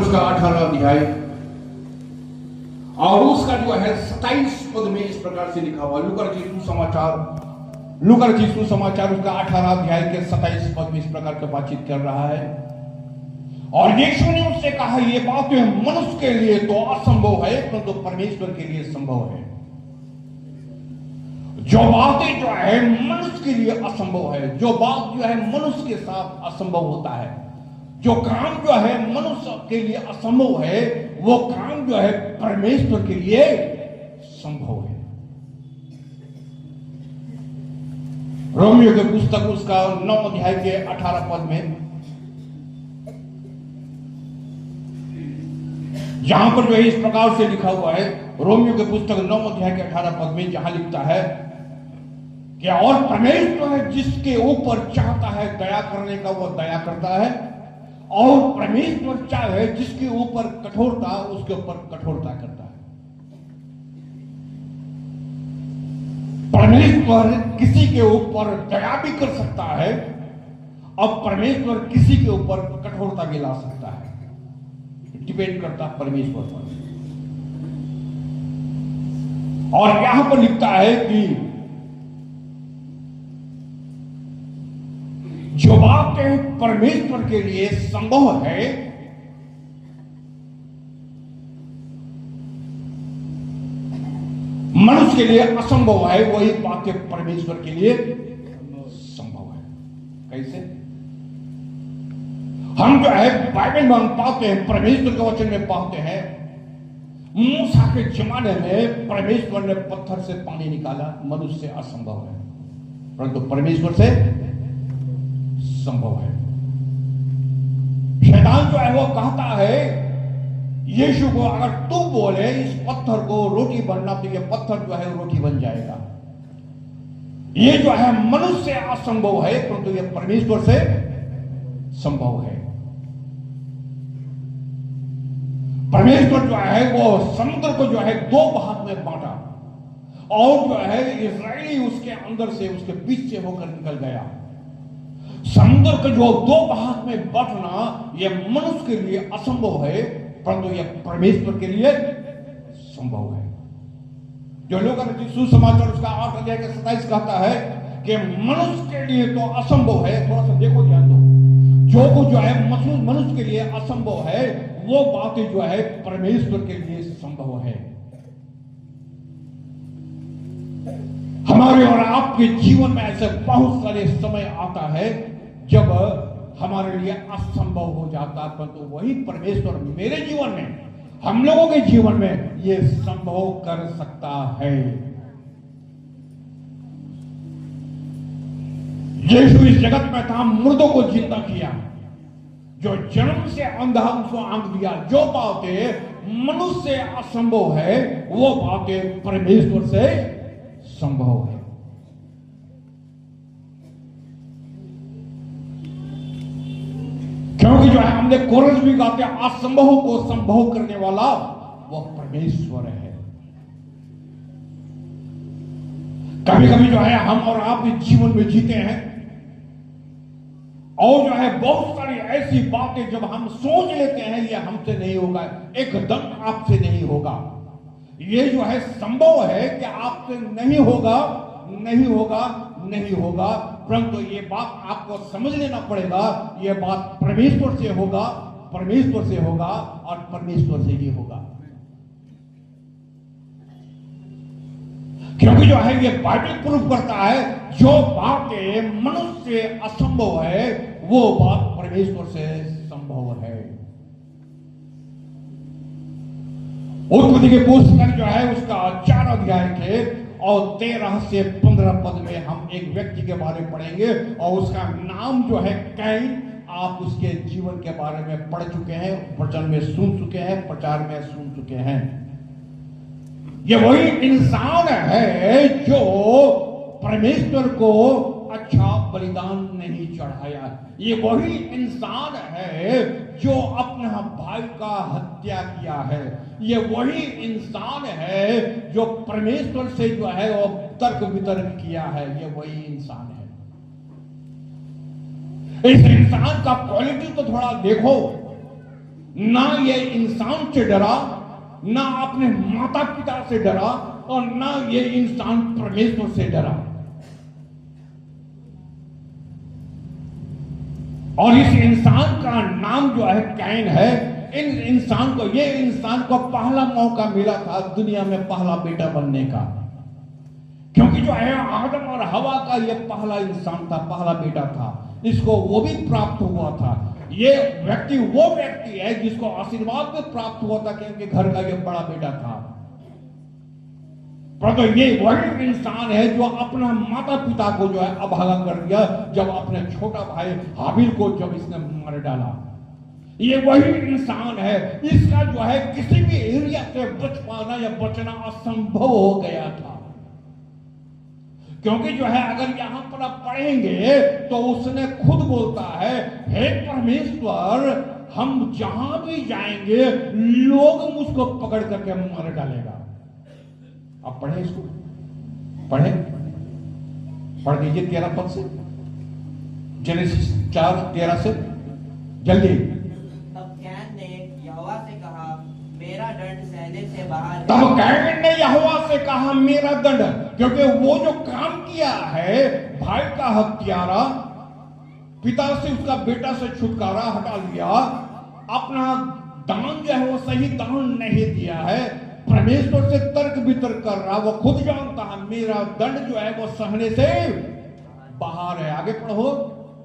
उसका 18 अध्याय और उसका जो है 27 पद में इस प्रकार से लिखा हुआ, लूका रचित सुसमाचार उसका 18 अध्याय के 27 पद में इस प्रकार का बातचीत कर रहा है। और यीशु ने उससे कहा, ये बातें मनुष्य के लिए तो असंभव है, परंतु परमेश्वर के लिए संभव है। जो बातें जो है मनुष्य के लिए असंभव है, जो बात जो है मनुष्य के साथ असंभव होता है, जो काम जो है मनुष्य के लिए असंभव है, वो काम जो है परमेश्वर के लिए संभव है। रोमियो के पुस्तक उसका 9 अध्याय के 18 पद में जहां पर जो है इस प्रकार से लिखा हुआ है, रोमियो के पुस्तक 9 अध्याय के 18 पद में जहां लिखता है कि और परमेश्वर है जिसके ऊपर चाहता है दया करने का वो दया करता है, और परमेश्वर चाहे जिसके ऊपर कठोरता उसके ऊपर कठोरता करता है। परमेश्वर किसी के ऊपर दया भी कर सकता है और परमेश्वर किसी के ऊपर कठोरता भी ला सकता है, डिपेंड करता है परमेश्वर पर। और यहां पर लिखता है कि जो बातें परमेश्वर के लिए संभव है मनुष्य के लिए असंभव है, वही बातें परमेश्वर के लिए संभव है। कैसे? हम जो है बाइबल में हम पाते हैं, परमेश्वर के वचन में पाते हैं, मूसा के जमाने में परमेश्वर ने पत्थर से पानी निकाला, मनुष्य से असंभव है, परंतु परमेश्वर से संभव है। शैतान जो है वो कहता है यीशु को, अगर तू बोले इस पत्थर को रोटी बनना, तो ये पत्थर जो है रोटी बन जाएगा। ये जो है मनुष्य से असंभव है, परंतु ये परमेश्वर से संभव है। परमेश्वर जो है वो समुद्र को जो है 2 भाग में बांटा, और जो है इस्राएली उसके अंदर से उसके बीच से होकर निकल गया। समुद्र का जो 2 भाग में बंटना यह मनुष्य के लिए असंभव है, परंतु यह परमेश्वर के लिए संभव है। जो लूका रचित सुसमाचार उसका 8 अध्याय के 27 कहता है कि मनुष्य के लिए तो असंभव है। थोड़ा सा देखो, ध्यान दो, जो कुछ जो है मनुष्य के लिए असंभव है, वो बातें जो है परमेश्वर के लिए संभव है। हमारे और आपके जीवन में ऐसे बहुत सारे समय आता है जब हमारे लिए असंभव हो जाता, परंतु वही परमेश्वर मेरे जीवन में, हम लोगों के जीवन में ये संभव कर सकता है। यीशु इस जगत में था, मुर्दों को जिंदा किया, जो जन्म से अंधा उसको आंख दिया। जो बातें मनुष्य से असंभव है, वो बातें परमेश्वर से संभव है। क्योंकि जो है हमने कोरस भी गाते, असंभव को संभव करने वाला वो परमेश्वर है। कभी कभी जो है हम और आप इस जीवन में जीते हैं, और जो है बहुत सारी ऐसी बातें जब हम सोच लेते हैं ये हमसे नहीं होगा, एकदम आपसे नहीं होगा, ये जो है संभव है कि आपसे नहीं होगा, नहीं होगा, नहीं होगा, परंतु ये बात आपको समझ लेना पड़ेगा, ये बात परमेश्वर से होगा, परमेश्वर से होगा और परमेश्वर से ही होगा। क्योंकि जो है ये बाइबल प्रूफ करता है, जो बातें मनुष्य से असंभव है वो बात परमेश्वर से संभव है। उत्पत्ति के पुस्तक जो है उसका 4 अध्याय के और 13 से 15 पद में हम एक व्यक्ति के बारे में पढ़ेंगे, और उसका नाम जो है कैन। आप उसके जीवन के बारे में पढ़ चुके हैं, वचन में सुन चुके हैं, प्रचार में सुन चुके हैं। ये वही इंसान है जो परमेश्वर को अच्छा बलिदान नहीं चढ़ाया। ये वही इंसान है जो अपना भाई का हत्या किया है। ये वही इंसान है जो परमेश्वर से जो है वो तर्क वितर्क किया है। ये वही इंसान है। इस इंसान का क्वालिटी तो थोड़ा देखो। ना ये इंसान से डरा, ना अपने माता पिता से डरा, और ना ये इंसान परमेश्वर से डरा। और इस इंसान का नाम जो है कैन है। ये इंसान को पहला मौका मिला था दुनिया में पहला बेटा बनने का, क्योंकि जो है आदम और हवा का ये पहला इंसान था, पहला बेटा था। इसको वो भी प्राप्त हुआ था। ये व्यक्ति वो व्यक्ति है जिसको आशीर्वाद भी प्राप्त हुआ था, क्योंकि घर का ये बड़ा बेटा था। परंतु ये वही इंसान है जो अपना माता पिता को जो है अभागा कर दिया, जब अपने छोटा भाई हाबिल को जब इसने मार डाला। ये वही इंसान है, इसका जो है किसी भी एरिया से बच पाना या बचना असंभव हो गया था। क्योंकि जो है अगर यहां पर आप पढ़ेंगे तो उसने खुद बोलता है, हे परमेश्वर, हम जहां भी जाएंगे लोग मुझको पकड़ करके मार डालेगा। आप पढ़े इसको, पढ़ दीजिए 13 पद से, जेनेसिस 4:13 से, जल्दी। तब कैन ने यहोवा से कहा, मेरा दंड सहने से बाहर है। तब कैन ने यहोवा से कहा, मेरा दंड, क्योंकि वो जो काम किया है, भाई का हत्यारा, पिता से उसका बेटा से छुटकारा हटा लिया, अपना दान जो है वो सही दान नहीं दिया है, परमेश्वर से तर्क वितर्क कर रहा, वो खुद जानता है मेरा दंड जो है वो सहने से बाहर है। आगे पढ़ो।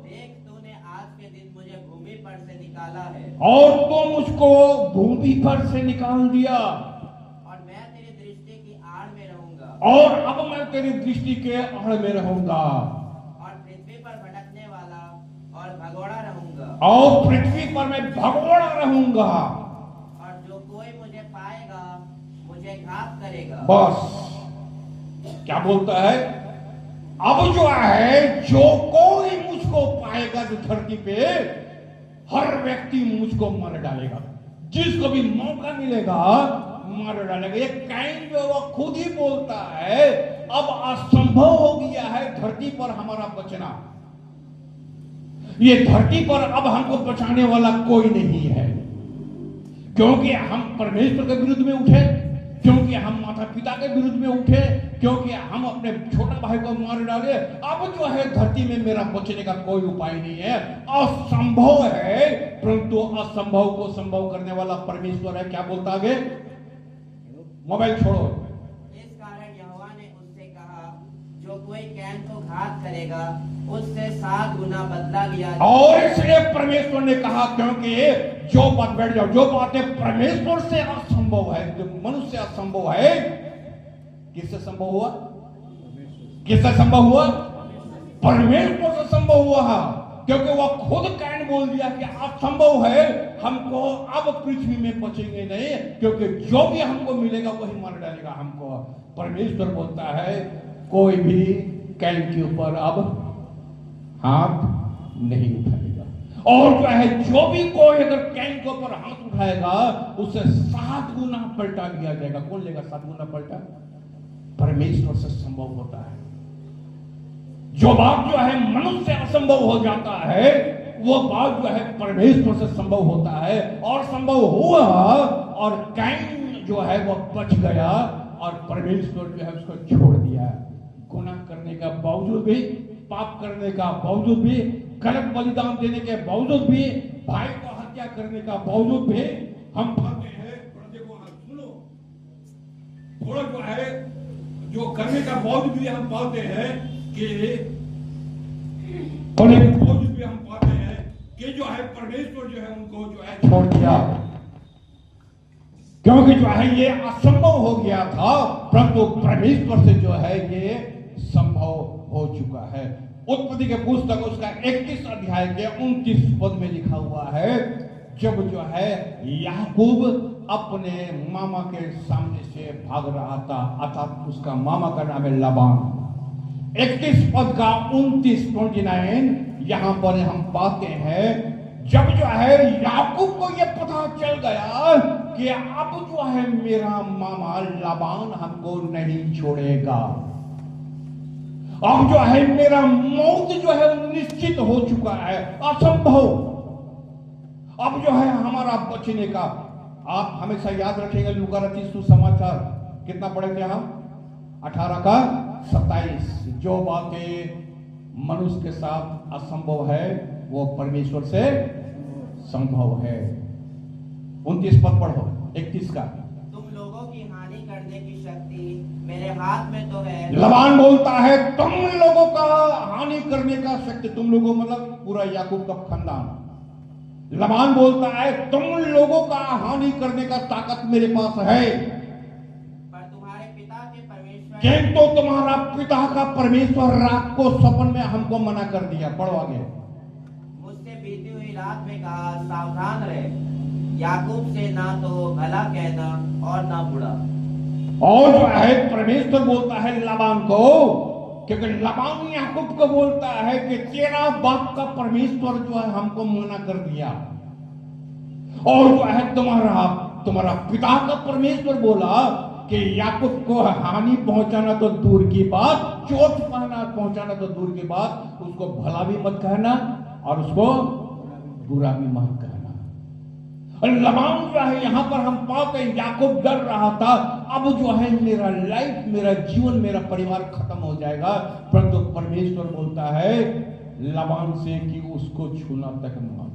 देख, तूने आज के दिन मुझे भूमि पर से निकाला है, और तो मुझको भूमि पर से निकाल दिया, और मैं तेरी दृष्टि की आड़ में रहूंगा, और अब मैं तेरी दृष्टि के आड़ में रहूंगा, और पृथ्वी पर भटकने वाला और भगोड़ा रहूंगा, और पृथ्वी पर मैं भगोड़ा रहूंगा, और जो कोई मुझे पाएगा मुझे घात करेगा। बस क्या बोलता है, अब जो है जो कोई मुझको पाएगा जो धरती पे, हर व्यक्ति मुझको मार डालेगा, जिसको भी मौका मिलेगा मार डालेगा। ये कैन जो वो खुद ही बोलता है, अब असंभव हो गया है धरती पर हमारा बचना। ये धरती पर अब हमको बचाने वाला कोई नहीं है, क्योंकि हम परमेश्वर के विरुद्ध में उठे, क्योंकि हम माता पिता के विरुद्ध में उठे, क्योंकि हम अपने छोटा भाई को मार डाले। अब जो है धरती में मेरा बचने का कोई उपाय नहीं है, असंभव है। परंतु असंभव को संभव करने वाला परमेश्वर है। क्या बोलता आगे, मोबाइल छोड़ो। इस कारण यहोवा ने उससे कहा, जो कोई कैन को घात करेगा उससे 7 गुना बदला लिया जाएगा। और इसलिए परमेश्वर ने कहा, क्योंकि जो बात, बैठ जाओ, जो बातें परमेश्वर से असंभव है, जो मनुष्य से असंभव है, किससे संभव हुआ? किससे संभव हुआ? परमेश्वर से संभव हुआ, क्योंकि वह खुद कैन बोल दिया कि असंभव है, हमको अब पृथ्वी में बचेंगे नहीं, क्योंकि जो भी हमको मिलेगा वही मार डालेगा हमको। परमेश्वर बोलता है, कोई भी कैन के ऊपर अब हाथ नहीं उठाएगा, और जो है जो भी कोई अगर कैन के ऊपर हाथ उठाएगा उसे 7 गुना पलटा दिया जाएगा। कौन लेगा 7 गुना पलटा? परमेश्वर से संभव होता है। जो बात जो है मनुष्य से असंभव हो जाता है, वो बात जो है परमेश्वर से संभव होता है, और संभव हुआ, और कैन जो है वो बच गया, और परमेश्वर जो है उसको छोड़ दिया। गुनाह करने का बावजूद भी, पाप करने का बावजूद भी, गलत बलिदान देने के बावजूद भी, भाई को हत्या करने का बावजूद भी हम पाते हैं। देखो, सुनो, थोड़ा जो है जो करने का बावजूद भी हम पाते हैं कि बावजूद भी हम पाते हैं कि जो है परमेश्वर जो है उनको जो है छोड़ दिया, क्योंकि जो है ये असंभव हो गया था, परंतु परमेश्वर से जो है ये संभव हो चुका है। उत्पत्ति के पुस्तक उसका 21 अध्याय के 29 पद में लिखा हुआ है, जब जो है याकूब अपने मामा के सामने से भाग रहा था, अर्थात उसका मामा का नाम है लाबान। 31 पद का 29 यहां पर हम पाते हैं, जब जो है याकूब को यह पता चल गया कि अब जो है मेरा मामा लाबान हमको नहीं छोड़ेगा, अब जो है मेरा मौत जो है निश्चित हो चुका है, असंभव। अब जो है हमारा बचने का, आप हमेशा याद रखेंगे लूका रचित सुसमाचार कितना पढ़े थे हम, 18 का 27। जो बातें मनुष्य के साथ असंभव है वो परमेश्वर से संभव है। 29 पद पढ़ो, 31 का। तुम लोगों की हानि करने की शक्ति मेरे हाथ में तो है। लबान बोलता है तुम लोगों का हानि करने का शक्ति, तुम लोगों मतलब पूरा याकूब का खानदान। लबान बोलता है तुम लोगों का हानि करने का ताकत मेरे पास है, पर तुम्हारे पिता के परमेश्वर किंतु तुम्हारा पिता का परमेश्वर रात को सपन में हमको मना कर दिया। पढ़ो आगे। मुझसे बीती हुई रात में कहा सावधान रहे, याकूब से ना तो भला कहना और ना बुरा। और जो है परमेश्वर बोलता है लबान को, क्योंकि लबान याकूब को बोलता है कि तेरा बाप का परमेश्वर जो है हमको मना कर दिया, और जो है तुम्हारा पिता का परमेश्वर बोला कि याकूब को हानि पहुंचाना तो दूर की बात, चोट पहुंचाना तो दूर की बात, उसको भला भी मत कहना और उसको बुरा भी मत कहना। और लबान जो है यहां पर हम पाते हैं याकूब डर रहा था, अब जो है मेरा लाइफ, मेरा जीवन, मेरा परिवार खत्म हो जाएगा, परंतु परमेश्वर बोलता है लबान से कि उसको छूना तक मत।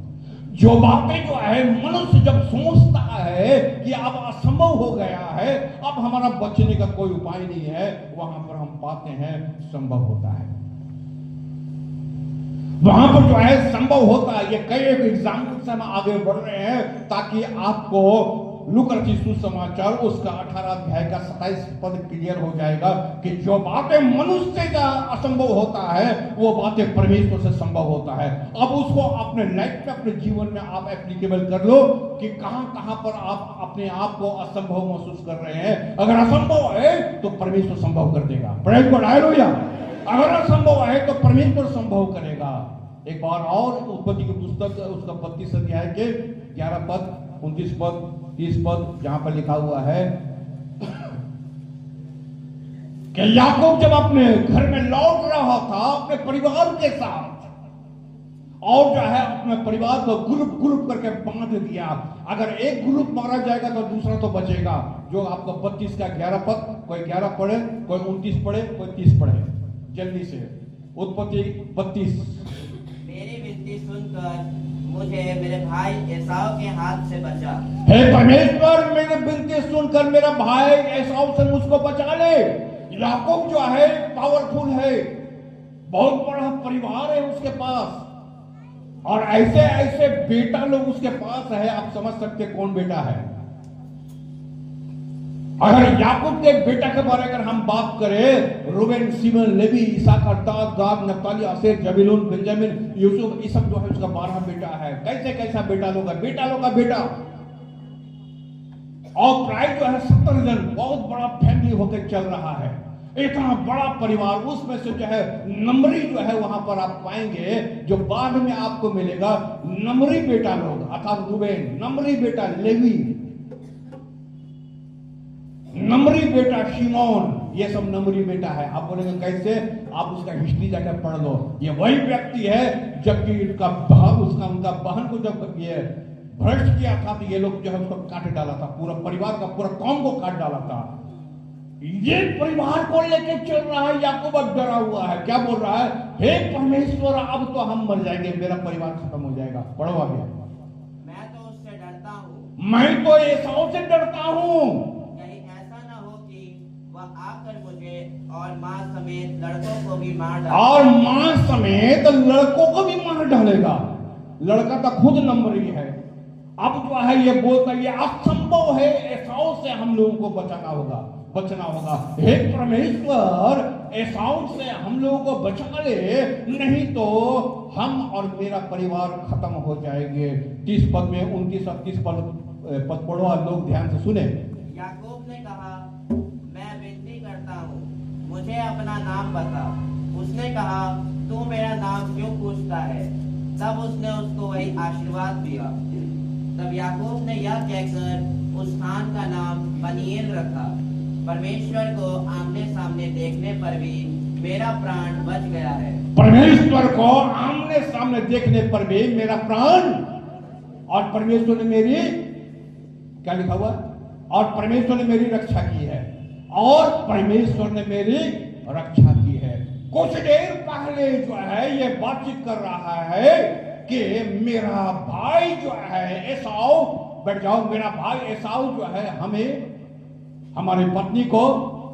जो बातें जो है मनुष्य जब सोचता है कि अब असंभव हो गया है, अब हमारा बचने का कोई उपाय नहीं है, वहां पर हम पाते हैं संभव होता है। वहां पर जो है संभव होता है। ये कई एक एग्जाम्पल से हम आगे बढ़ रहे हैं ताकि आपको लूका रचित सुसमाचार उसका 18 अध्याय का 27 पद क्लियर हो जाएगा कि जो बातें मनुष्य का असंभव होता है वो बातें परमेश्वर से संभव होता है। अब उसको अपने लाइफ में, अपने जीवन में आप एप्लीकेबल कर लो कि कहां कहां पर आप अपने आप को असंभव महसूस कर रहे हैं। अगर असंभव है तो परमेश्वर संभव कर देगा। Praise God, hallelujah. अगर असंभव है तो परमेश्वर संभव करेगा। एक बार और उत्पत्ति की पुस्तक उसका 32 अध्याय के 11 पद, 29 पद, 30 पद, जहां पर लिखा हुआ है कि याकूब जब अपने घर में लौट रहा था अपने परिवार के साथ, और जो है अपने परिवार को ग्रुप ग्रुप करके बांध दिया। अगर एक ग्रुप मारा जाएगा तो दूसरा तो बचेगा। जो आपका 32 का 11 पद, कोई 11 पढ़े, कोई 29 पढ़े, कोई 30 पढ़े, जल्दी से। उत्पत्ति 32। मेरी विनती सुनकर मुझे मेरे भाई एसाव के हाथ से बचा। हे परमेश्वर, मेरी विनती सुनकर मेरा भाई एसाव से मुझको बचा ले। याकूब जो है पावरफुल है, बहुत बड़ा परिवार है उसके पास, और ऐसे ऐसे बेटा लोग उसके पास है। आप समझ सकते कौन बेटा है। अगर याकूब के बेटा के बारे में अगर हम बात करें, रूबेन, सिमोन, लेवी, इसाकार, गाद, नप्ताली, आसेर, जबूलून, बेंजामिन, यूसुफ, ये सब जो है उसका 12 बेटा है। कैसे कैसा बेटा लोग है, बेटा लोग का बेटा, और प्राय जो है 70 जन, बहुत बड़ा फैमिली होकर चल रहा है। इतना बड़ा परिवार, उसमें से जो है नंबरी जो है वहां पर आप पाएंगे, जो बाद में आपको मिलेगा, नंबरी बेटा लोग, अर्थात रूबेन, नंबरी बेटा लेवी, नंबरी बेटा शिमोन, ये सब नंबरी बेटा है। आप बोलेंगे कैसे, आप उसका हिस्ट्री जाकर पढ़ लो। ये वही व्यक्ति है जबकि उनका बहन को जब ये भ्रष्ट किया था तो ये लोग जो है उसको काट डाला था, पूरा परिवार का, पूरा कौम को काट डाला था। ये परिवार को लेके चल रहा है। याकूब अब डरा हुआ है, क्या बोल रहा है, हे परमेश्वर, अब तो हम मर जाएंगे, मेरा परिवार खत्म हो जाएगा। पढ़ो आगे। मैं तो उससे डरता हूँ, मैं तो एसाव से डरता हूँ, आकर मुझे और माँ समेत लड़कों को भी मार डालेगा। और माँ समेत लड़कों को भी मार डालेगा। लड़का तो खुद नंबरी है। अब जो है ये बोलता है ये असंभव है, एसाव से हम लोगों को बचना होगा। हे परमेश्वर, एसाव से हम लोगों को बचा ले, नहीं तो हम और मेरा परिवार खत्म हो जाएंगे। 30 पद में 29 और 30 पद पढ़ो, लोग ध्यान से सुने। याकूब ने कहा, मुझे अपना नाम बता। उसने कहा, तू मेरा नाम क्यों पूछता है? तब उसने उसको वही आशीर्वाद दिया। तब याकूब ने यह कहकर उस स्थान का नाम पनीएल रखा, परमेश्वर को आमने सामने देखने पर भी मेरा प्राण बच गया है। परमेश्वर को आमने सामने देखने पर भी मेरा प्राण, और परमेश्वर ने मेरी, क्या लिखा हुआ, और परमेश्वर ने मेरी रक्षा की है, और परमेश्वर ने मेरी रक्षा की है। कुछ देर पहले जो है ये बातचीत कर रहा है कि मेरा भाई जो है एसाऊ, बैठ जाओ, मेरा भाई एसाऊ जो है हमें, हमारी पत्नी को,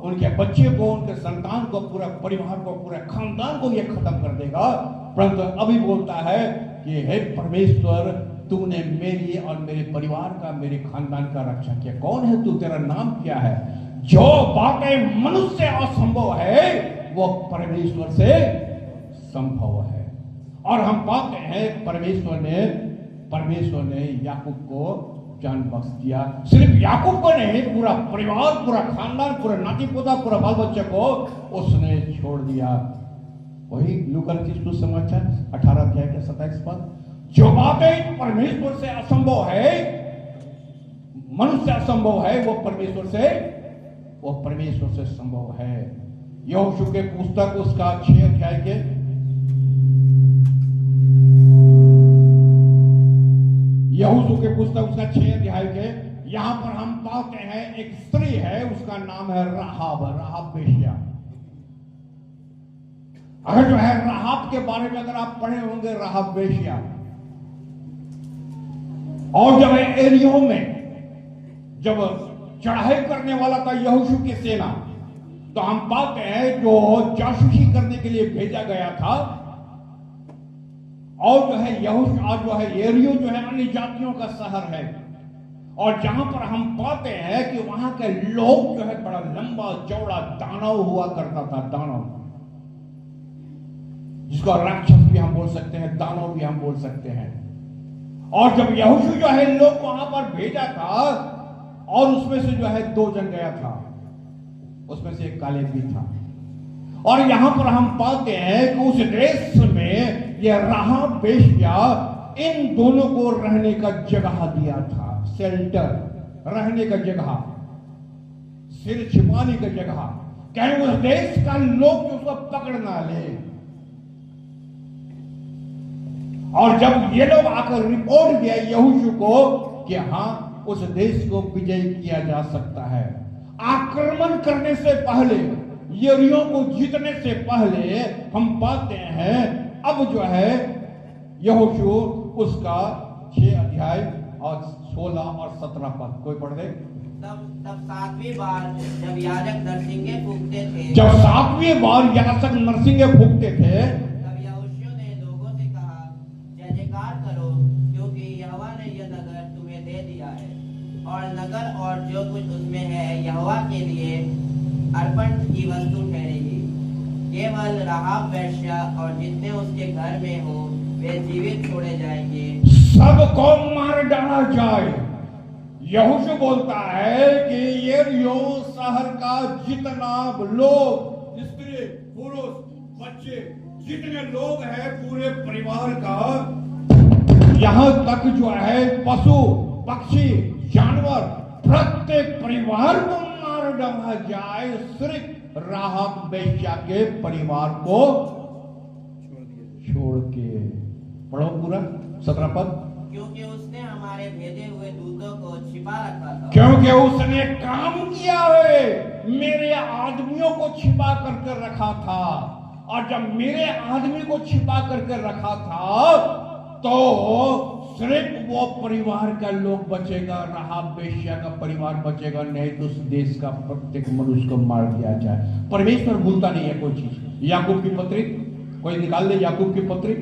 उनके बच्चे को, उनके संतान को, पूरा परिवार को, पूरे खानदान को ये खत्म कर देगा। परंतु अभी बोलता है कि हे परमेश्वर, तूने मेरी और मेरे परिवार का, मेरे खानदान का रक्षा किया। कौन है तू, तेरा नाम क्या है? जो बातें मनुष्य से असंभव है वो परमेश्वर से संभव है। और हम पाते हैं परमेश्वर ने याकूब को जान बख्श दिया। सिर्फ याकूब को नहीं, पूरा परिवार, पूरा खानदान, पूरा नाती पोता, पूरा बाल बच्चे को उसने छोड़ दिया। वही लूका रचित सुसमाचार 18 अध्याय के 27 पद। जो बातें परमेश्वर से असंभव है, मनुष्य से असंभव है, वो परमेश्वर से संभव है। यहोशू के पुस्तक उसका 6 अध्याय के 6 अध्याय के यहां पर हम पाते हैं एक स्त्री है, उसका नाम है राहाब वेश्या। अगर जो है राहाब के बारे में अगर आप पढ़े होंगे, राहाब वेश्या, और जब एरियो में जब चढ़ाई करने वाला था यहोशू की सेना, तो हम पाते हैं जो जासूसी करने के लिए भेजा गया था, और जो है यहोशू, और जो है एरियो जो है अन्य जातियों का शहर है, और जहां पर हम पाते हैं कि वहां के लोग जो है बड़ा लंबा चौड़ा दानव हुआ करता था, दानव, जिसको राक्षस भी हम बोल सकते हैं, दानव भी हम बोल सकते हैं। और जब यहोशू जो है लोग वहां पर भेजा था, और उसमें से जो है 2 जन गया था, उसमें से एक कालेब भी था। और यहां पर हम पाते हैं कि उस देश में यह राहाब वेश्या इन दोनों को रहने का जगह दिया था, शेल्टर, रहने का जगह, सिर छिपाने का जगह, कहीं उस देश का लोग उसको पकड़ ना ले। और जब ये लोग आकर रिपोर्ट किया यहोशू को कि हाँ, उस देश को विजय किया जा सकता है, आक्रमण करने से पहले, यरीहो को जीतने से पहले, हम पाते हैं अब जो है यहोशू उसका 6 अध्याय और 16 और 17 पद, कोई पढ़ दे। तब 7वीं बार जब याजक नरसिंगे फूंकते थे, तब यहोशू ने लोगों से कहा, जय जयकार करो, क्योंकि यहोवा ने यह नगर तुम्हें दे दिया है, और नगर और जो कुछ उसमें है यहोवा के लिए अर्पण की वस्तु ठहरेगी। केवल राहाब वेश्या और जितने उसके घर में हो वे जीवित छोड़े जाएंगे, सबको मार डाला जाए। यहोशू बोलता है कि यरीहो शहर का जितना लोग, स्त्री, पुरुष, बच्चे, जितने लोग हैं, पूरे परिवार का, यहां तक जो है पशु, पक्षी, जानवर, प्रत्येक परिवार को मार डाला जाए, सिर्फ राहाब वेश्या के परिवार को छोड़ के। पढ़ो पूरा 17 पद। क्योंकि उसने हमारे भेजे हुए दूतों को छिपा रखा था, क्योंकि उसने काम किया है, मेरे आदमियों को छिपा करके रखा था, और जब मेरे आदमी को छिपा करके रखा था तो सिर्फ वो परिवार का लोग बचेगा, राहाब वेश्या का परिवार बचेगा, नहीं तो उस देश का प्रत्येक मनुष्य को मार दिया जाए। परमेश्वर भूलता नहीं है कोई चीज। याकूब की पत्री कोई निकाल दे, याकूब की पत्री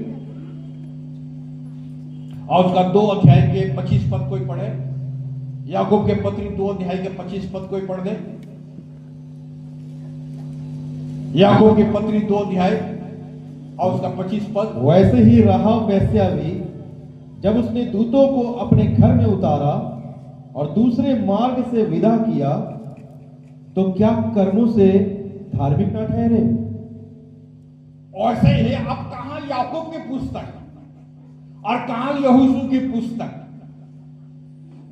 और उसका 2 अध्याय के 25 पद कोई पढ़े। याकूब के पत्री 2 अध्याय के 25 पद कोई पढ़ दे। याकूब की पत्री 2 अध्याय और उसका 25 पद। वैसे ही राहाब वेश्या भी जब उसने दूतों को अपने घर में उतारा और दूसरे मार्ग से विदा किया, तो क्या कर्मों से धार्मिक न ठहरे? ऐसे ही अब कहां याकूब की पुस्तक और कहां यहोशू की पुस्तक,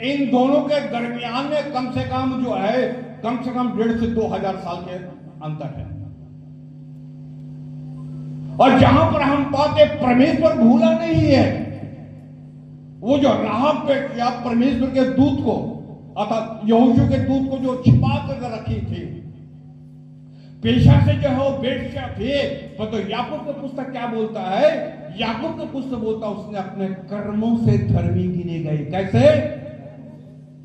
इन दोनों के दरमियान में कम से कम जो है, कम से कम 1,500 से 2,000 साल के अंतर है। और जहां पर हम पाते परमेश्वर भूला नहीं है, वो जो राहब पे किया परमेश्वर के दूत को अर्थात यहोशू के दूत को जो छिपा कर रखी थी, पेशा से जो है वो बेश्या थे। पर तो याकूब का पुस्तक क्या बोलता है? याकूब का पुस्तक बोलता है उसने अपने कर्मों से धर्मी गिने गए। कैसे?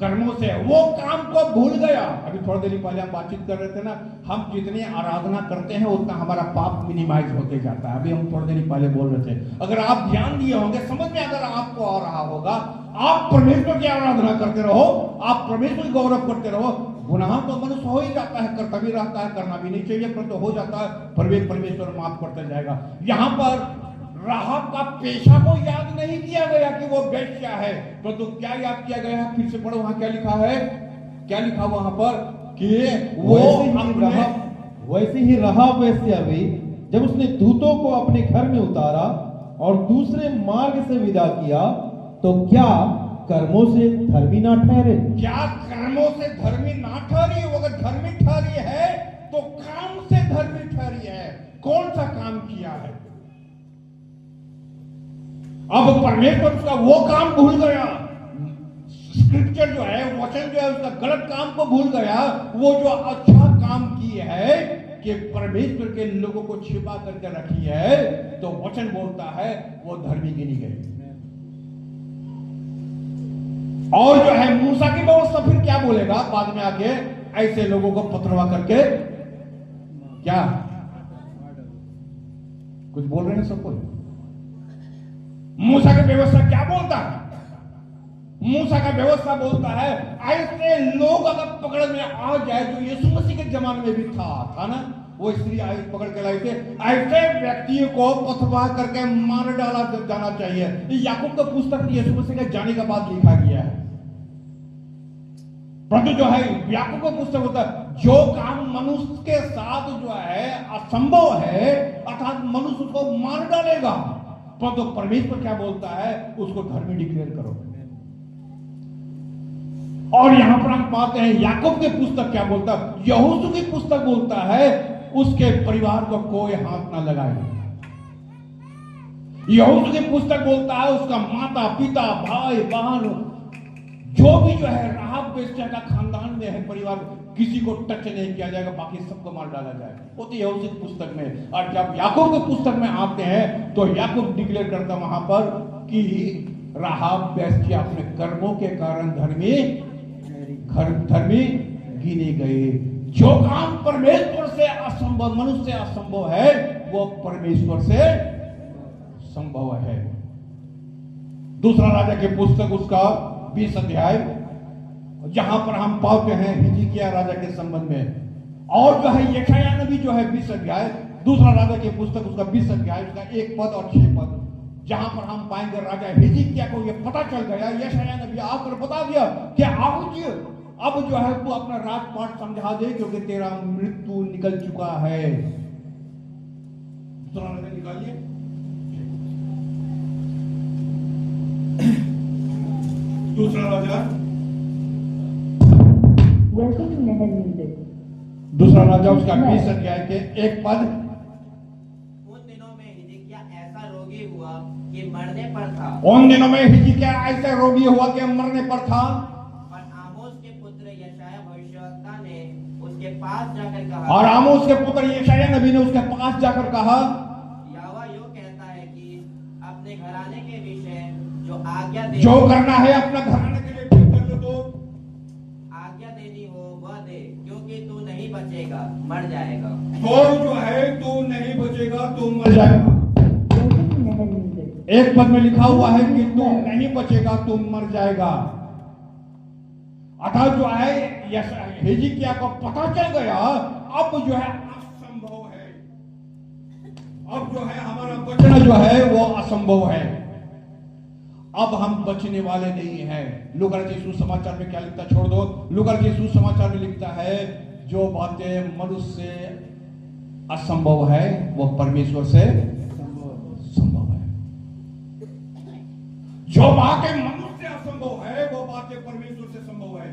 कर्मों से। वो काम को भूल गया। अभी थोड़ी देर पहले हम बातचीत कर रहे थे ना, हम जितनी आराधना करते हैं उतना हमारा पाप मिनिमाइज होते जाता है। अभी हम थोड़ी देर पहले बोल रहे थे, अगर आप ध्यान दिए होंगे, समझ में अगर आपको आ रहा होगा, आप परमेश्वर की आराधना करते रहो, आप परमेश्वर की गौरव करते रहो। गुनाह तो मनुष्य हो ही जाता है, करता भी रहता है, करना भी नहीं चाहिए, पर तो हो जाता है, परमेश्वर माफ करता जाएगा। यहां पर राहब का पेशा को याद नहीं किया गया कि वो बेश्या है, तो क्या याद किया गया? फिर से पढ़ो, वहां क्या लिखा है? क्या लिखा वहां पर कि वो वैसे ही राहब वेश्या भी जब उसने दूतों को अपने घर में उतारा और दूसरे मार्ग से विदा किया, तो क्या कर्मों से धर्मी ना ठहरे? क्या कर्मों से धर्मी ना ठहरी? अगर धर्मी ठहरी है तो काम से धर्मी ठहरी है। कौन सा काम किया है? अब परमेश्वर उसका वो काम भूल गया, स्क्रिप्चर जो है, वचन जो है, उसका गलत काम को भूल गया। वो जो अच्छा काम किया है कि परमेश्वर के लोगों को छिपा करके रखी है, तो वचन बोलता है वो धर्मी गिनी गई। और जो है मूसा की व्यवस्था फिर क्या बोलेगा बाद में आके? ऐसे लोगों को पथरवा करके क्या कुछ बोल रहे हैं सबको? मूसा का व्यवस्था क्या बोलता है? मूसा का व्यवस्था बोलता है ऐसे लोग अगर पकड़ में आ जाए, जो यीशु मसीह के जमाने में भी था ना, वो स्त्री आई पकड़ के लाई थे, ऐसे व्यक्तियों को पथरवा करके मार डाला जाना चाहिए। याकूब का पुस्तक यीशु मसीह के जाने के बाद लिखा गया है। परंतु जो है याकूब का पुस्तक होता है, जो काम मनुष्य के साथ जो है असंभव है, अर्थात मनुष्य उसको मार डालेगा, परंतु परमेश्वर क्या बोलता है? उसको धर्मी डिक्लेयर करो। और यहां पर हम पाते हैं याकूब की पुस्तक क्या बोलता है? यहोशू की पुस्तक बोलता है उसके परिवार को कोई हाथ ना लगाए। यहोशू की पुस्तक बोलता है उसका माता पिता भाई बहन जो भी जो है राहब वेश्या का खानदान में है, परिवार, किसी को टच नहीं किया जाएगा, बाकी सबको मार डाला जाएगा। वो तो यहोशू की पुस्तक में। और जब याकूब की पुस्तक में आते हैं तो याकूब डिक्लेयर करता वहां पर कि राहब वेश्या अपने कर्मों के कारण धर्मी गिने गए। जो काम परमेश्वर से असंभव, मनुष्य से असंभव है, वो परमेश्वर से संभव है। दूसरा राजा की पुस्तक उसका 20 अध्याय, जहां पर हम पाते हैं हिजकिय्याह राजा के संबंध में। और जो है यशायाह नबी जो है 20 अध्याय, दूसरा राजा की पुस्तक उसका 20 अध्याय, उसका 1 पद और 6 पद, जहां पर हम पाएंगे राजा हिजकिय्याह को यह पता चल गया, यशायाह नबी आकर बता दिया कि अब जो है तू अपना राजपाट समझा दे, क्योंकि तेरा मृत्यु निकल चुका है। दूसरा राजा निकालिए, दूसरा राजा, दूसरा राजा उसका 20 अध्याय के 1 पद। उन दिनों में हिजकिय्याह ऐसा रोगी हुआ कि मरने पर था। उन दिनों में हिजकिय्याह ऐसा रोगी हुआ कि मरने पर था। और आमोस के पुत्र यशायाह भविष्यवक्ता ने उसके पास जाकर कहा, और आमोस के पुत्र यशायाह नबी ने उसके पास जाकर कहा, यहोवा यूं कहता है कि अपने घराने के विषय जो आज्ञा दे, जो करना है अपना घराने के लिए ठीक कर लो, तो आज्ञा देनी हो वह दे, क्योंकि तू नहीं बचेगा, मर जाएगा। तो जो है तू नहीं बचेगा, तू मर जाएगा। 1 पद में लिखा हुआ है कि तू नहीं बचेगा, तू मर जाएगा। अतः जो है हिजकिय्याह को पता चल गया अब जो है असंभव है, अब जो है हमारा बचना जो है वो असंभव है, अब हम बचने वाले नहीं हैं। लूका रचित सुसमाचार में क्या लिखता, छोड़ दो, लूका रचित सुसमाचार में लिखता है जो बातें मनुष्य से असंभव है वो परमेश्वर से संभव है। जो बातें मनुष्य से असंभव है वो बातें परमेश्वर से संभव है।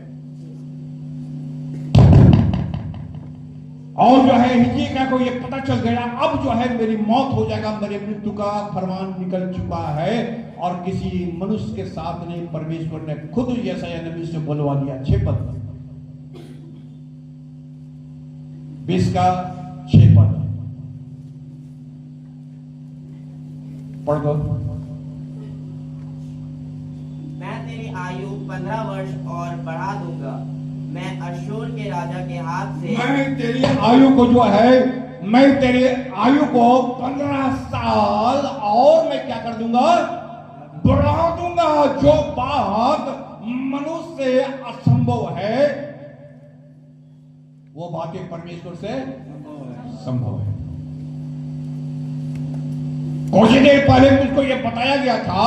और जो है हिजकिय्याह को ये पता चल गया, अब जो है मेरी मौत हो जाएगा, मेरे मृत्यु का फरमान निकल चुका है। और किसी मनुष्य के साथ नहीं, परमेश्वर ने खुद यशायाह नबी से बोलवा दिया। 6 पद 20 का 6 पद पढ़ दो। मैं तेरी आयु 15 वर्ष और बढ़ा दूंगा। मैं अश्शूर के राजा के हाथ से मैं तेरी आयु को जो है, मैं तेरी आयु को 15 साल और मैं क्या कर दूंगा, बढ़ा दूंगा। जो बात मनुष्य से असंभव है, वो बातें परमेश्वर से संभव है। कुछ देर पहले मुझको ये बताया गया था,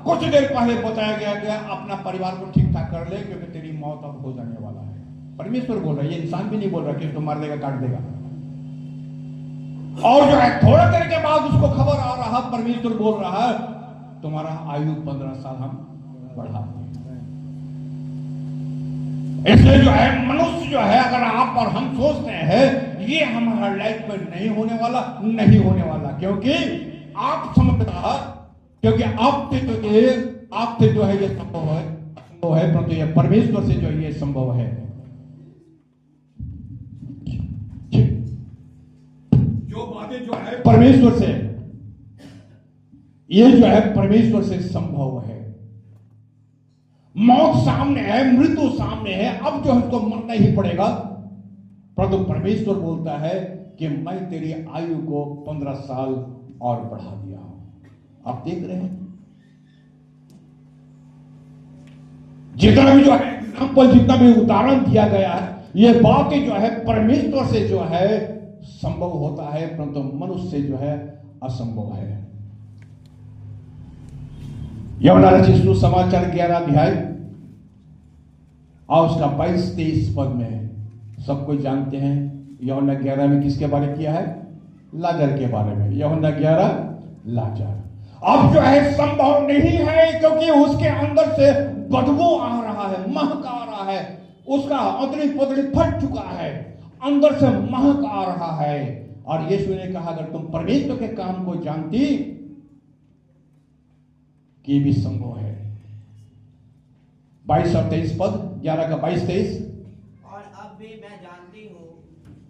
कुछ देर पहले बताया गया अपना परिवार को ठीक ठाक कर ले, क्योंकि तेरी मौत अब हो जाने वाला है। परमेश्वर बोल रहा है, ये इंसान भी नहीं बोल रहा कि उसको मार देगा, काट देगा। और जो है थोड़ा देर के बाद उसको खबर आ रहा, परमेश्वर बोल रहा है तुम्हारा आयु 15 साल हम बढ़ा देंगे। इसलिए जो है मनुष्य जो है, अगर आप और हम सोचते हैं ये हमारा लाइफ में नहीं होने वाला, नहीं होने वाला, क्योंकि आप समझता, क्योंकि आपसे जो है ये संभव है, परंतु ये परमेश्वर से जो ये संभव है। जो बातें जो है परमेश्वर से, ये जो है परमेश्वर से संभव है। मौत सामने है, मृत्यु सामने है, अब जो हमको मरना ही पड़ेगा, परंतु परमेश्वर बोलता है कि मैं तेरी आयु को 15 साल और बढ़ा दिया हूं। आप देख रहे हैं जितना भी जो है एग्जाम्पल, जितना भी उदाहरण दिया गया है, ये बातें जो है परमेश्वर से जो है संभव होता है, परंतु मनुष्य से जो है असंभव है। यूहन्ना रचित सुसमाचार 11 अध्याय और उसका 22-23 पद में सब कोई जानते हैं। यूहन्ना 11 में किसके बारे में किया है? लाजर के बारे में। यूहन्ना 11 लाजर अब जो है संभव नहीं है, क्योंकि उसके अंदर से बदबू आ रहा है, महक आ रहा है, उसका अदली पदली फट चुका है, अंदर से महक आ रहा है। और यीशु ने कहा अगर तुम परमेश्वर के काम को जानती कि भी संभव है। 22 और 23 पद, 11 का 22-23। और अब भी मैं जानती हूँ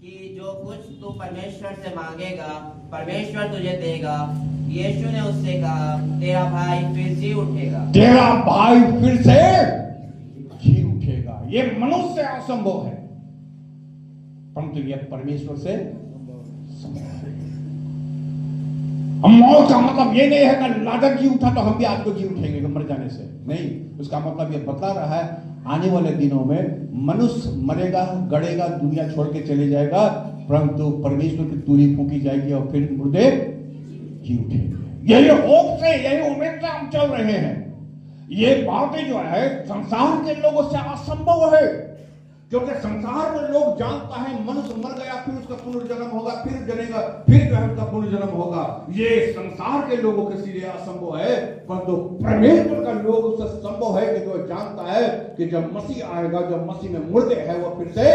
कि जो कुछ तू परमेश्वर से मांगेगा परमेश्वर तुझे देगा। यीशु ने उससे कहा तेरा भाई फिर जी उठेगा। तेरा भाई फिर से जी उठेगा। ये मनुष्य से असंभव है, परंतु यह परमेश्वर से संभव है। मौत का मतलब ये नहीं है कि लाजर जी उठा तो हम भी आज को जी उठेंगे मर जाने से, नहीं। उसका मतलब ये बता रहा है आने वाले दिनों में मनुष्य मरेगा, गड़ेगा, दुनिया छोड़ के चले जाएगा, परंतु परमेश्वर की तूरी फूंकी जाएगी और फिर मुर्दे जी उठेंगे। यही होप से, यही उम्मीद से हम चल रहे हैं। ये बातें जो है संसार के लोगों से असंभव है, क्योंकि संसार में लोग जानता है मनुष्य मर गया फिर उसका पुनर्जन्म होगा, फिर जनेगा, फिर जो है उसका पुनर्जन्म होगा। ये संसार के लोगों के लिए असंभव है, परंतु परमेश्वर का लोग उससे संभव है कि जो जानता है कि जब मसीह आएगा, जब मसीह में मुर्दे है वो फिर से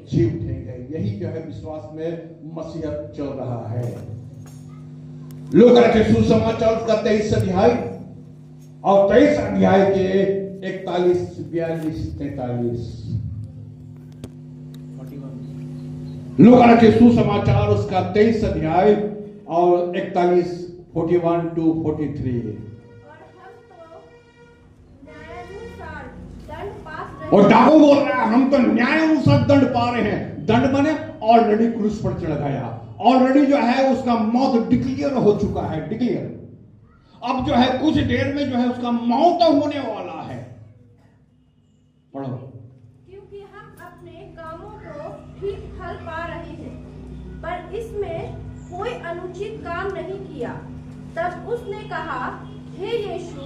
जी उठेंगे। यही जो है विश्वास में मसीहत चल रहा है। लूका के सुसमाचार का 23 अध्याय और 23 अध्याय के 41, 42, 43। लूका के सुसमाचार उसका 23 अध्याय और 41, 41 to 43। और डाकू बोल रहा है हम तो न्याय अनुसार दंड पा रहे हैं। दंड माने ऑलरेडी क्रूस पर चढ़ गया, ऑलरेडी जो है उसका मौत डिक्लेयर हो चुका है, डिक्लेयर। अब जो है कुछ देर में जो है उसका मौत होने वाला है। पढ़ो। क्योंकि हम अपने कामों को ठीक फल पा रहे हैं, पर इसमें कोई अनुचित काम नहीं किया। तब उसने कहा, हे यीशु,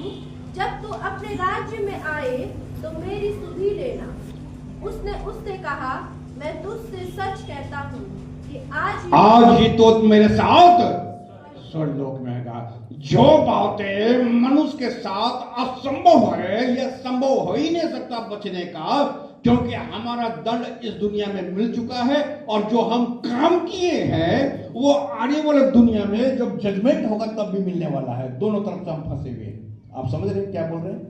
जब तू अपने राज्य में आए तो मेरी सुधि लेना। उसने उससे कहा, मैं तुझसे सच कहता हूँ कि आज ही तो मेरे साथ स्वर्गलोक में है। जो बातें मनुष्य के साथ असंभव है, यह संभव हो ही नहीं सकता बचने का, क्योंकि हमारा दंड इस दुनिया में मिल चुका है, और जो हम काम किए हैं वो आने वाले दुनिया में जब जजमेंट होगा तब भी मिलने वाला है। दोनों तरफ से हम फंसे हुए हैं। आप समझ रहे हैं क्या बोल रहे हैं?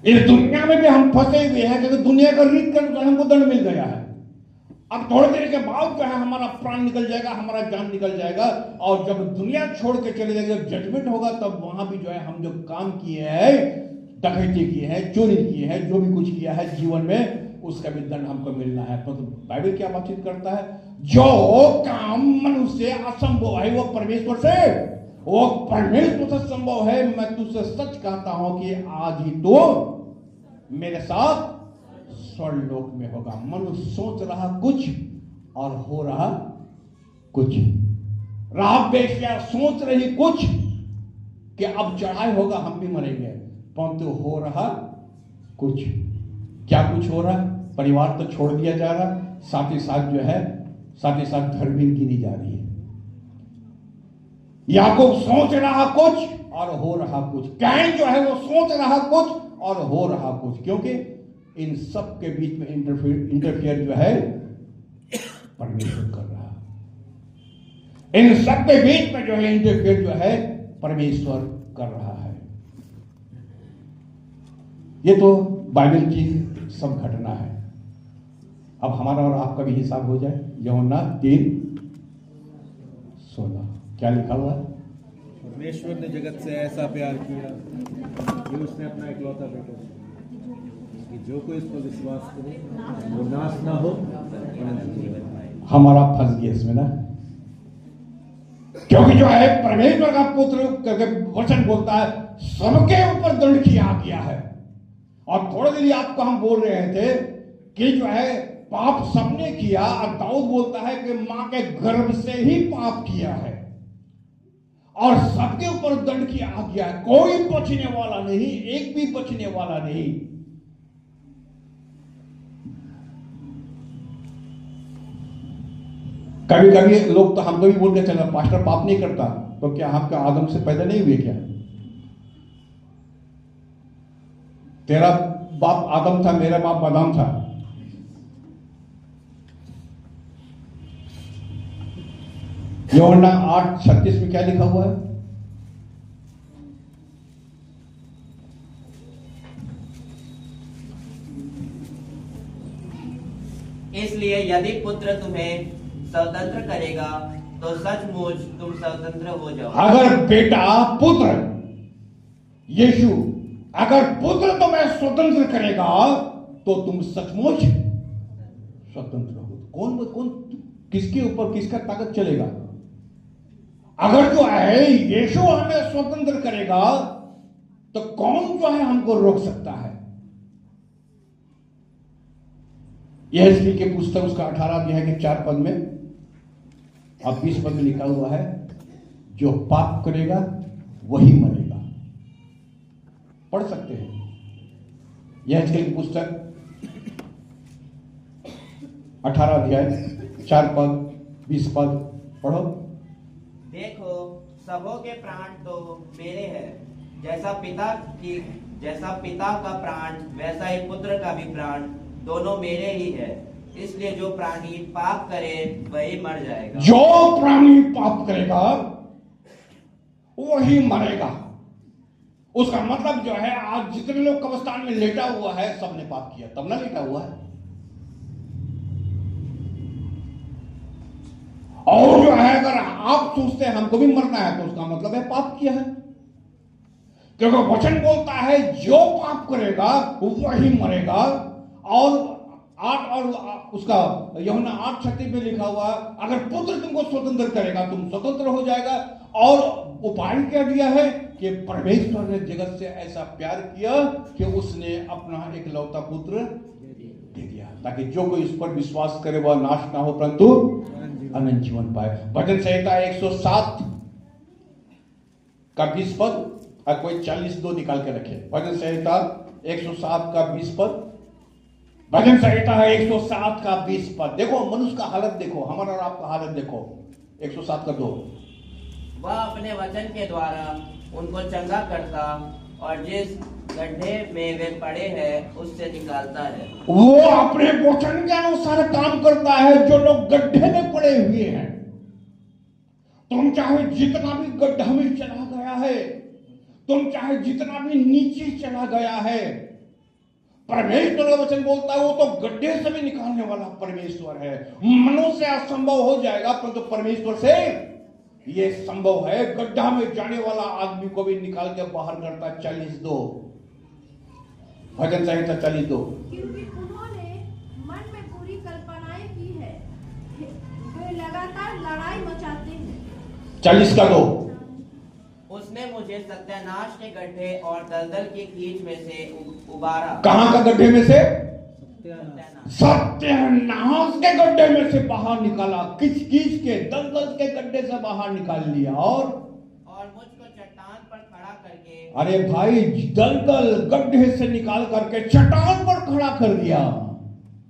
इस दुनिया में भी हम फंसे हुए हैं क्योंकि दुनिया का रीत के अनुसार हमको दंड मिल गया है। अब थोड़ी देर के बाद जो है हमारा प्राण निकल जाएगा, हमारा जान निकल जाएगा, और जब दुनिया छोड़ के चले जाएंगे, जब जजमेंट होगा तब वहां भी जो है हम जो काम किए हैं, डकैती की है, चोरी की है, जो भी कुछ किया है जीवन में, उसका भी दंड हमको मिलना है। तो बाइबल क्या बातचीत करता है? जो काम मनुष्य से असंभव है वो परमेश्वर से, वो परमेश्वर से संभव है। मैं तुझसे सच कहता हूं कि आज ही तो मेरे साथ स्वर्गलोक में होगा। मनुष्य सोच रहा कुछ और हो रहा कुछ। राहब वेश्या सोच रही कुछ कि अब चढ़ाई होगा, हम भी मरेंगे, परंतु हो रहा कुछ। क्या कुछ हो रहा? परिवार तो छोड़ दिया जा रहा, साथ ही साथ जो है साथ ही साथ घर भी गिनी जा रही है। याकूब सोच रहा कुछ और हो रहा कुछ। कैन जो है वो सोच रहा कुछ और हो रहा कुछ, क्योंकि इन सब के बीच में इंटरफियर जो है परमेश्वर कर रहा है। इन सब के बीच में जो है इंटरफियर जो है परमेश्वर कर रहा है। ये तो बाइबल की सब घटना है। अब हमारा और आपका भी हिसाब हो जाए। यूहन्ना 3:16 क्या लिखा हुआ है? परमेश्वर ने जगत से ऐसा प्यार किया कि उसने अपना इकलौता बेटा कि जो कोई इस पर विश्वास करे वो नाश ना हो, अनंत जीवन पाए। हमारा फंस गया इसमें ना, क्योंकि जो है परमेश्वर का पुत्र करके वचन बोलता है सबके ऊपर दंड किया गया है। और थोड़े दिन आपको हम बोल रहे थे कि जो है पाप सबने किया, और दाऊद बोलता है कि मां के गर्भ से ही पाप किया है और सबके ऊपर दंड किया गया है। कोई बचने वाला नहीं, एक भी बचने वाला नहीं। कभी कभी लोग तो हमको भी बोल के चला, पास्टर पाप नहीं करता, तो क्या आपका आदम से पैदा नहीं हुए क्या? तेरा बाप आदम था, मेरा बाप बादाम था। यूहन्ना 8:36 में क्या लिखा हुआ है? इसलिए यदि पुत्र तुम्हें स्वतंत्र करेगा तो सचमुच तुम स्वतंत्र हो जाओ। अगर बेटा पुत्र यीशु अगर पुत्र तुम्हें स्वतंत्र करेगा तो तुम सचमुच स्वतंत्र हो। कौन किसके ऊपर किसका ताकत चलेगा? अगर जो है यीशु हमें स्वतंत्र करेगा तो कौन जो है हमको रोक सकता है? यह इसलिए कि पुस्तक उसका 18 अध्याय के 4 पद में और 20 पद में लिखा हुआ है, जो पाप करेगा वही मरेगा। पढ़ सकते हैं यह इसलिए पुस्तक 18 अध्याय 4 पद 20 पद पढ़ो। देखो सबों के प्राण तो मेरे हैं, जैसा पिता का प्राण वैसा ही पुत्र का भी प्राण दोनों मेरे ही है। इसलिए जो प्राणी पाप करे वही मर जाएगा। जो प्राणी पाप करेगा वही मरेगा। उसका मतलब जो है आज जितने लोग कब्रिस्तान में लेटा हुआ है सबने पाप किया, तब ना लेटा हुआ है। और जो है अगर आप सोचते हैं हमको भी मरना है तो उसका मतलब है पाप किया है, क्योंकि वचन बोलता है जो पाप करेगा वही मरेगा। और 8 और उसका यूहन्ना 8:36 में लिखा हुआ अगर पुत्र तुमको स्वतंत्र करेगा तुम स्वतंत्र हो जाएगा। और उपाय क्या दिया है कि परमेश्वर ने जगत से ऐसा प्यार किया कि उसने अपना एकलौता पुत्र दे दिया ताकि जो कोई इस पर विश्वास करे वह नाश ना हो परंतु अनंत जीवन पाए। भजन संहिता 107 का 20 पद और कोई 42 निकाल के रखे। भजन संहिता 107 का 20 पद। भजन संहिता है 107 का 20 पद। देखो मनुष्य का हालत देखो, हमारा और आपका हालत देखो। 107 का 2। वह अपने वचन के द्वारा उनको चंगा करता और जिस गड्ढे में वे पड़े हैं उससे निकालता है। वो अपने वचन के अनुसार काम करता है। जो लोग गड्ढे में पड़े हुए हैं, तुम चाहे जितना भी गड्ढा में चला गया है, तुम चाहे जितना भी नीचे चला गया है, परमेश्वर का वचन बोलता है वो तो गड्ढे से भी निकालने वाला परमेश्वर है। मनुष्य से असंभव हो जाएगा, परंतु परमेश्वर से ये संभव है। गड्ढा में जाने वाला आदमी को भी निकाल के बाहर करता। 42 भजन संहिता 42। क्योंकि उन्होंने मन में पूरी कल्पनाएं की है, वे लगातार लड़ाई मचाते हैं। 40 का 2। उसने मुझे सत्यानाश के गड्ढे और दलदल की कीच में से उबारा। कहां का गड्ढे में से? सत्यानाश। सत्यानाश के गड्ढे में से बाहर निकाला। किच के दलदल के गड्ढे से बाहर निकाल लिया। और मुझको चट्टान पर खड़ा करके, अरे भाई, दलदल गड्ढे से निकाल करके चट्टान पर खड़ा कर दिया।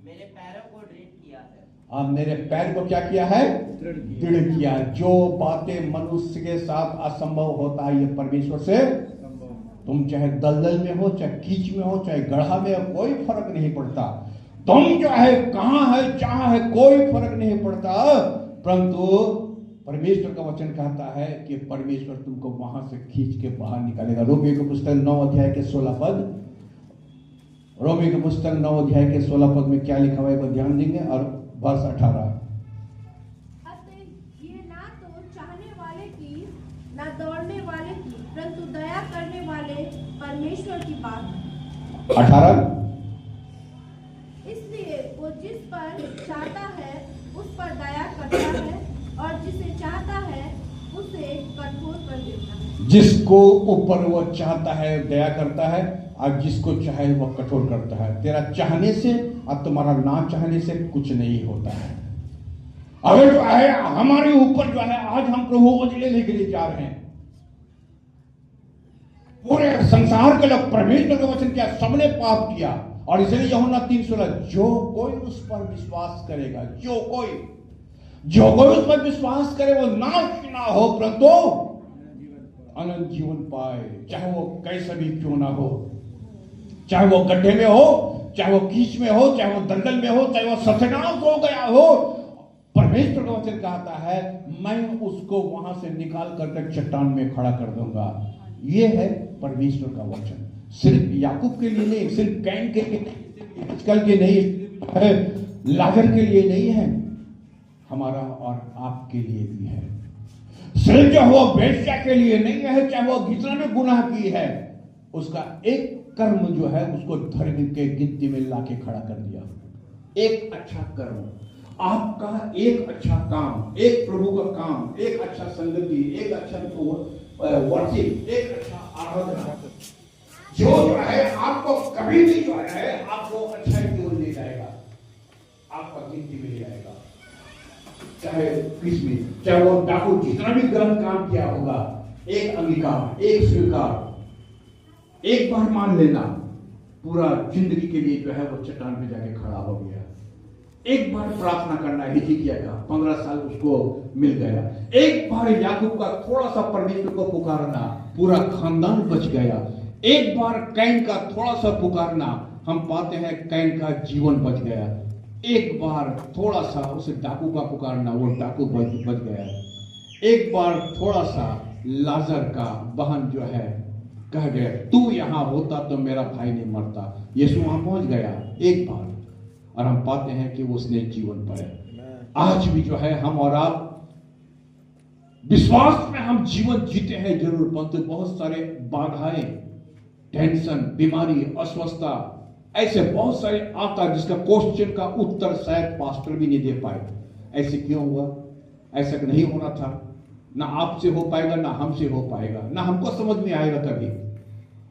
मेरे पैरों को दृढ़ किया है। अब मेरे पैर को क्या किया है? दृढ़ किया। जो बातें मनुष्य के साथ असंभव होता है, ये परमेश्वर से। तुम चाहे दलदल में हो, चाहे कीच में हो, चाहे गड्ढा में हो, कोई फर्क नहीं पड़ता। तुम जो है कहां है, जहां है, कोई फर्क नहीं पड़ता। परंतु परमेश्वर का वचन कहता है कि परमेश्वर तुमको वहां से खींच के बाहर निकालेगा। रोमियो की पुस्तक 9 अध्याय के 16 पद। रोमियो की पुस्तक 9 अध्याय के 16 पद में क्या लिखा हुआ है, वो ध्यान देंगे। और वर्ष 18। ये ना तो चाहने वाले की, ना दौड़ने वाले की, परंतु दया करने वाले परमेश्वर की बात। 18। इसलिए वो जिस पर चाहता है उस पर दया करता है, और जिसे चाहता है उसे कठोर कर देता है। जिसको ऊपर वो चाहता है दया करता है, और जिसको चाहे वो कठोर करता है। तेरा चाहने से और तुम्हारा ना चाहने से कुछ नहीं होता है। अगर जो है हमारे ऊपर जो है, आज हम प्रभु को लेने के लिए जा रहे हैं। पूरे संसार के लोग परमेश्वर का वचन क्या, सबने पाप किया। और इसलिए यूहन्ना 3:16, जो कोई उस पर विश्वास करेगा, जो कोई उस पर विश्वास करे, वो नाश ना हो परंतु अनंत जीवन पाए। चाहे वो कैसा भी क्यों ना हो, चाहे वो गड्ढे में हो, चाहे वो कीच में हो, चाहे वो दलदल में हो, चाहे वो सत्यानाश हो गया हो, परमेश्वर का वचन कहता है मैं उसको वहां से निकाल करके चट्टान में खड़ा कर दूंगा। ये है परमेश्वर का वचन। सिर्फ याकूब के लिए नहीं, सिर्फ कैन के लिए नहीं, आजकल के नहीं है, लाजर के लिए नहीं है, हमारा और आपके लिए भी है। सिर्फ जो वो वेश्या के लिए नहीं है, चाहे वो कितना भी गुनाह की है, उसका एक कर्म जो है उसको धर्म के गिनती में लाके खड़ा कर दिया। एक अच्छा कर्म, आपका एक अच्छा काम, एक प्रभु का काम, एक अच्छा संगति, एक अच्छा वर्शिप, एक अच्छा आराधना, जो है आपको कभी भी जो है आपको अच्छा जीवन ले जाएगा, आपका गिनती में ले जाएगा। चाहे किसमें, चाहे वो डाकू जितना भी गलत काम किया होगा, एक अंगीकार, एक स्वीकार, एक बार मान लेना, पूरा जिंदगी के लिए जो है वो चट्टान पे जाके खड़ा हो गया। एक बार प्रार्थना करना हिजकिय्याह का 15 साल उसको मिल गया। एक बार याकूब का थोड़ा सा परमेश्वर को पुकारना, पूरा खानदान बच गया। एक बार कैन का थोड़ा सा पुकारना, हम पाते हैं कैन का जीवन बच गया। एक बार थोड़ा सा उसे डाकू का पुकारना, वो डाकू बच गया। एक बार थोड़ा सा लाजर का बहन जो है कह गया, तू यहां होता तो मेरा भाई नहीं मरता। यीशु वहां पहुंच गया एक बार, और हम पाते हैं कि वो उसने जीवन पाया। आज भी जो है हम और आप विश्वास में हम जीवन जीते हैं जरूर, परंतु बहुत सारे बाधाएं, टेंशन, बीमारी, अस्वस्थता, ऐसे बहुत सारे आता जिसका क्वेश्चन का उत्तर शायद पास्टर भी नहीं दे पाए। ऐसे क्यों हुआ? ऐसा नहीं होना था। ना आपसे हो पाएगा, ना हमसे हो पाएगा, ना हमको समझ में आएगा कभी,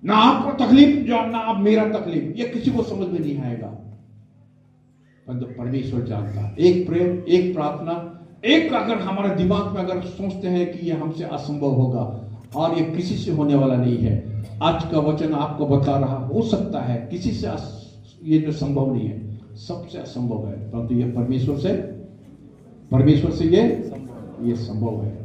ना आपको तकलीफ जो, ना आप मेरा तकलीफ, ये किसी को समझ में नहीं आएगा, परंतु परमेश्वर जानता। एक प्रेम, एक प्रार्थना, एक अगर हमारे दिमाग में अगर सोचते हैं कि ये हमसे असंभव होगा और ये किसी से होने वाला नहीं है, आज का वचन आपको बता रहा, हो सकता है किसी से ये जो संभव नहीं है, सबसे असंभव है, परंतु ये परमेश्वर से ये संभव है।